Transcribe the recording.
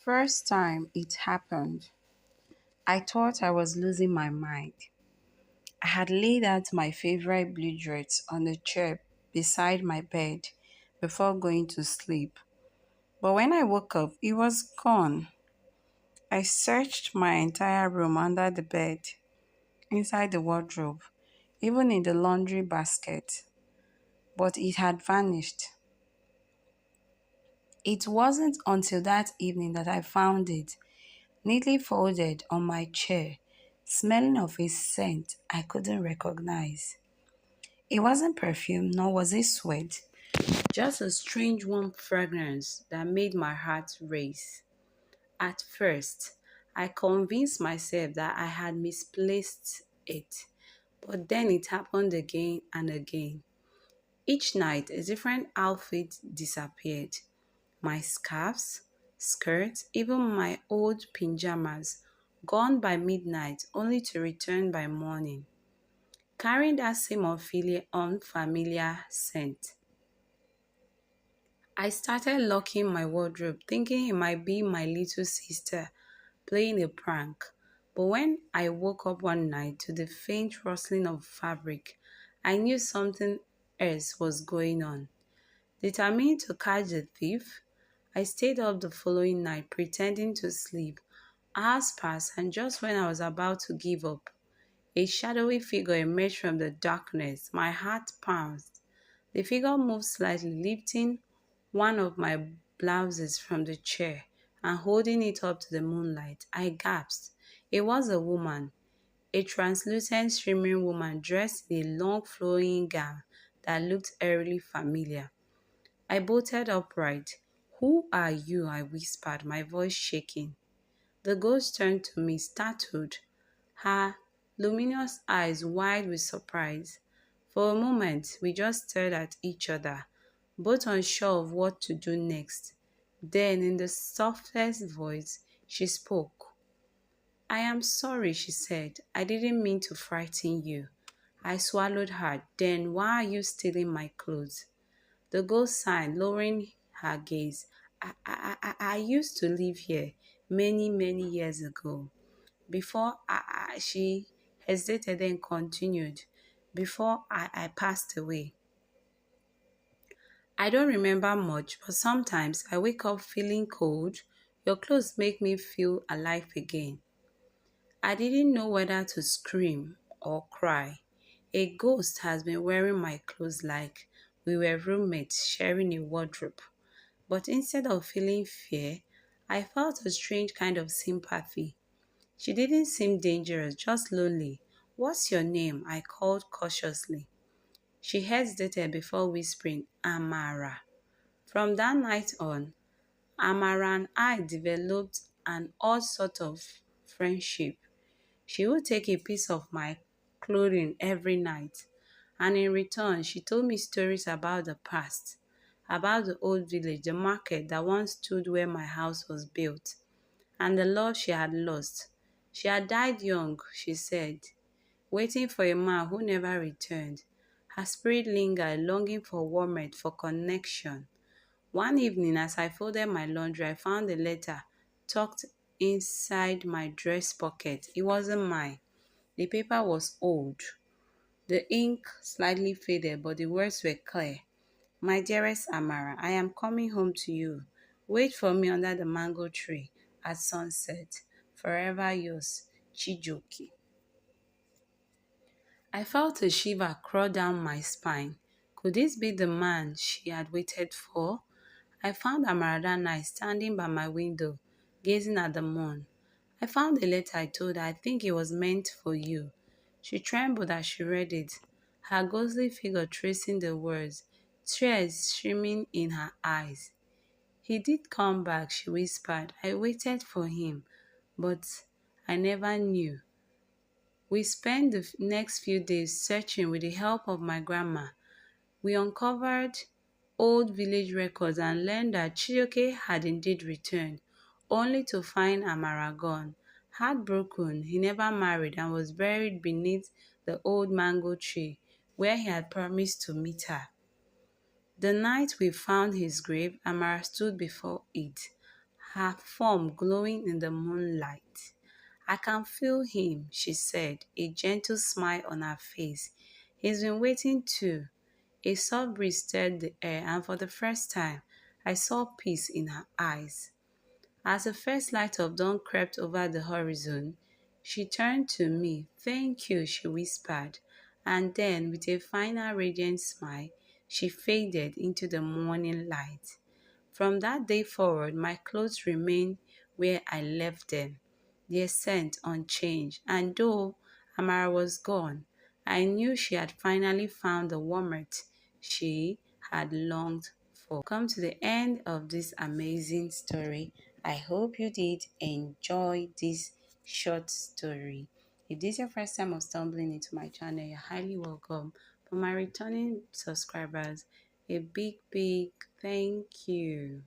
first time it happened, I thought I was losing my mind. I had laid out my favorite blue dress on the chair beside my bed before going to sleep. But when I woke up, it was gone. I searched my entire room under the bed, inside the wardrobe, even in the laundry basket, but it had vanished. It wasn't until that evening that I found it, neatly folded on my chair, smelling of a scent I couldn't recognize. It wasn't perfume, nor was it sweat, just a strange warm fragrance that made my heart race. At first, I convinced myself that I had misplaced it, but then it happened again and again. Each night, a different outfit disappeared. My scarves, skirts, even my old pajamas, gone by midnight only to return by morning, carrying that same unfamiliar scent. I started locking my wardrobe, thinking it might be my little sister playing a prank. But when I woke up one night to the faint rustling of fabric, I knew something else was going on. Determined to catch the thief, I stayed up the following night pretending to sleep. Hours passed, and just when I was about to give up, a shadowy figure emerged from the darkness. My heart pounced. The figure moved slightly, lifting one of my blouses from the chair and holding it up to the moonlight. I gasped. It was a woman, a translucent, streaming woman dressed in a long flowing gown that looked eerily familiar. I bolted upright. "Who are you?" I whispered, my voice shaking. The ghost turned to me, startled, her luminous eyes wide with surprise. For a moment, we just stared at each other, both unsure of what to do next. Then, in the softest voice, she spoke. "I am sorry," she said. "I didn't mean to frighten you." I swallowed hard. "Then why are you stealing my clothes?" The ghost sighed, lowering her gaze. I used to live here many, many years ago. She hesitated and continued, "Before I passed away. I don't remember much, but sometimes I wake up feeling cold. Your clothes make me feel alive again." I didn't know whether to scream or cry. A ghost has been wearing my clothes like we were roommates sharing a wardrobe. But instead of feeling fear, I felt a strange kind of sympathy. She didn't seem dangerous, just lonely. "What's your name?" I called cautiously. She hesitated before whispering, "Amara." From that night on, Amara and I developed an odd sort of friendship. She would take a piece of my clothing every night, and in return, she told me stories about the past, about the old village, the market that once stood where my house was built, and the love she had lost. She had died young, she said, waiting for a man who never returned. Her spirit lingered, longing for warmth, for connection. One evening, as I folded my laundry, I found a letter tucked inside my dress pocket. It wasn't mine. The paper was old, the ink slightly faded, but the words were clear. "My dearest Amara, I am coming home to you. Wait for me under the mango tree at sunset. Forever yours, Chijoki." I felt a shiver crawl down my spine. Could this be the man she had waited for? I found Amara that night standing by my window, gazing at the moon. "I found a letter," I told her. "I think it was meant for you." She trembled as she read it, her ghostly figure tracing the words, tears streaming in her eyes. "He did come back," she whispered. "I waited for him, but I never knew." We spent the next few days searching with the help of my grandma. We uncovered old village records and learned that Chioke had indeed returned, only to find Amara gone. Heartbroken, he never married and was buried beneath the old mango tree where he had promised to meet her. The night we found his grave, Amara stood before it, her form glowing in the moonlight. I can feel him, she said, a gentle smile on her face. He's been waiting too. A soft breeze stirred the air, and for the first time, I saw peace in her eyes. As the first light of dawn crept over the horizon, she turned to me. Thank you, she whispered, and then, with a final radiant smile, she faded into the morning light. From that day forward, my clothes remained where I left them, their scent unchanged, and though Amara was gone, I knew she had finally found the warmth she had longed for. Come to the end of this amazing story. I hope you did enjoy this short story. If this is your first time of stumbling into my channel, you're highly welcome. For my returning subscribers, a big thank you.